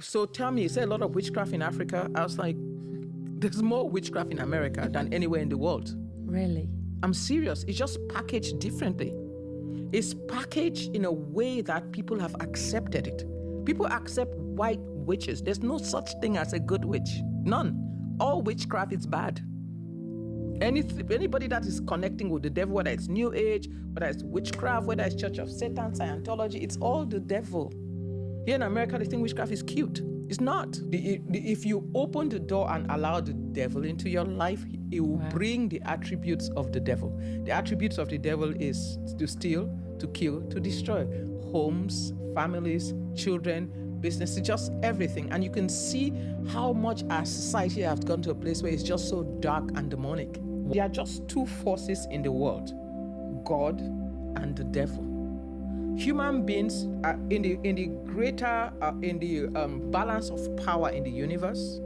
So tell me, you say a lot of witchcraft in Africa. I was like, there's more witchcraft in America than anywhere in the world. Really? I'm serious. It's just packaged differently. It's packaged in a way that people have accepted it. People accept white witches. There's no such thing as a good witch. None. All witchcraft is bad. Anybody that is connecting with the devil, whether it's New Age, whether it's witchcraft, whether it's Church of Satan, Scientology, it's all the devil. Here in America, they think witchcraft is cute. It's not. If you open the door and allow the devil into your life, it will bring the attributes of the devil. The attributes of the devil is to steal, to kill, to destroy. Homes, families, children, businesses, just everything. And you can see how much our society has gone to a place where it's just so dark and demonic. There are just two forces in the world, God and the devil. Human beings are in the greater balance of power in the universe.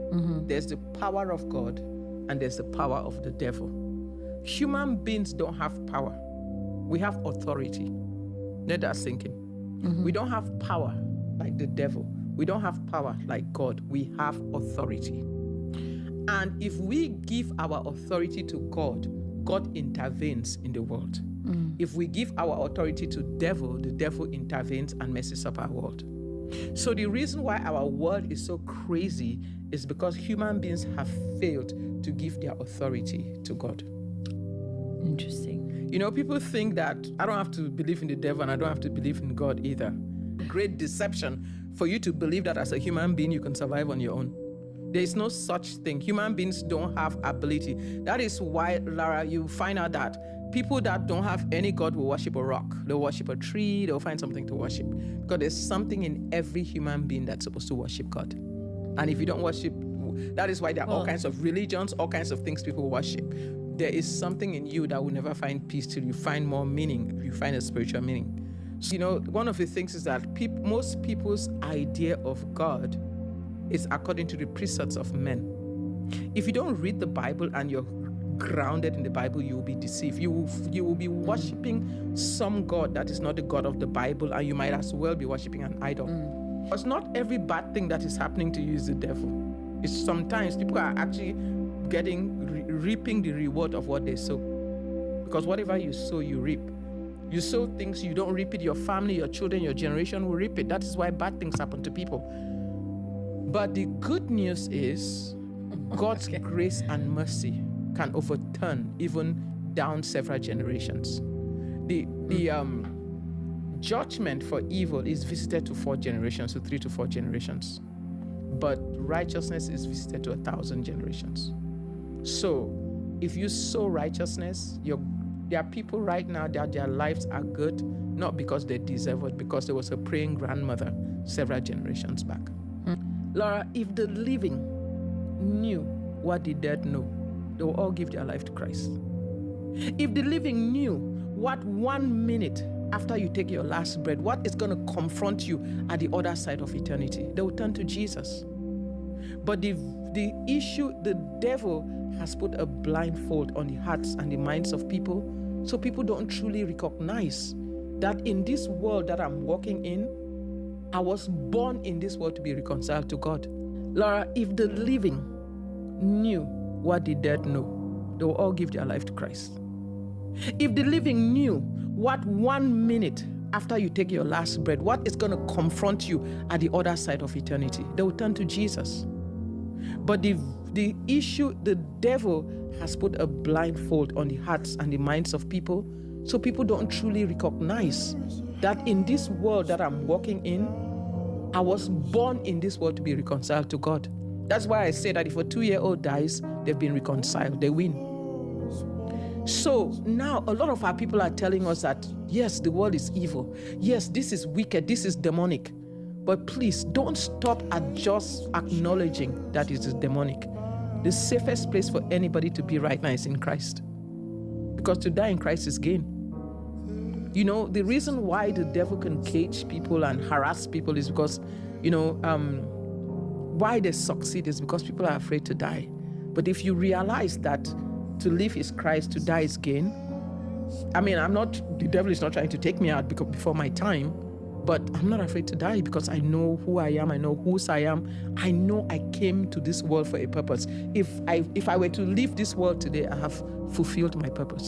There's the power of God and there's the power of the devil. Human beings don't have power. We have authority. Let that sink in. We don't have power like the devil. We don't have power like God. We have authority. And if we give our authority to God, God intervenes in the world. If we give our authority to the devil intervenes and messes up our world. So the reason why our world is so crazy is because human beings have failed to give their authority to God. Interesting. You know, people think that I don't have to believe in the devil and I don't have to believe in God either. Great deception for you to believe that as a human being you can survive on your own. There is no such thing. Human beings don't have ability. That is why, Lara, you find out that people that don't have any God will worship a rock. They'll worship a tree. They'll find something to worship. Because there's something in every human being that's supposed to worship God. And if you don't worship, that is why there are all kinds of religions, all kinds of things people worship. There is something in you that will never find peace till you find more meaning. You find a spiritual meaning. So, you know, one of the things is that most people's idea of God is according to the precepts of men. If you don't read the Bible and you're grounded in the Bible, you will be deceived. You will be worshiping some God that is not the God of the Bible, and you might as well be worshiping an idol. It's not every bad thing that is happening to you is the devil. It's sometimes people are actually reaping the reward of what they sow. Because whatever you sow, you reap. You sow things, you don't reap it, your family, your children, your generation will reap it. That is why bad things happen to people. But the good news is God's grace and mercy can overturn even down several generations. The judgment for evil is visited to 4 generations, to 3 to 4 generations. But righteousness is visited to 1,000 generations. So if you sow righteousness, there are people right now that their lives are good, not because they deserve it, because there was a praying grandmother several generations back. Laura, if the living knew what the dead know, they will all give their life to Christ. If the living knew what 1 minute after you take your last breath, what is going to confront you at the other side of eternity, they will turn to Jesus. But the issue, the devil has put a blindfold on the hearts and the minds of people, so people don't truly recognize that in this world that I'm walking in, I was born in this world to be reconciled to God. Laura, if the living knew what the dead know, they will all give their life to Christ. If the living knew what 1 minute after you take your last breath, what is going to confront you at the other side of eternity, they will turn to Jesus. But the issue, the devil has put a blindfold on the hearts and the minds of people, so people don't truly recognize that in this world that I'm walking in, I was born in this world to be reconciled to God. That's why I say that if a 2-year-old dies, they've been reconciled, they win. So now a lot of our people are telling us that, yes, the world is evil. Yes, this is wicked, this is demonic. But please don't stop at just acknowledging that it is demonic. The safest place for anybody to be right now is in Christ. Because to die in Christ is gain. You know, the reason why the devil can cage people and harass people is because, you know, why they succeed is because people are afraid to die. But if you realize that to live is Christ, to die is gain. I mean, the devil is not trying to take me out before my time. But I'm not afraid to die because I know who I am. I know whose I am. I know I came to this world for a purpose. If I were to leave this world today, I have fulfilled my purpose.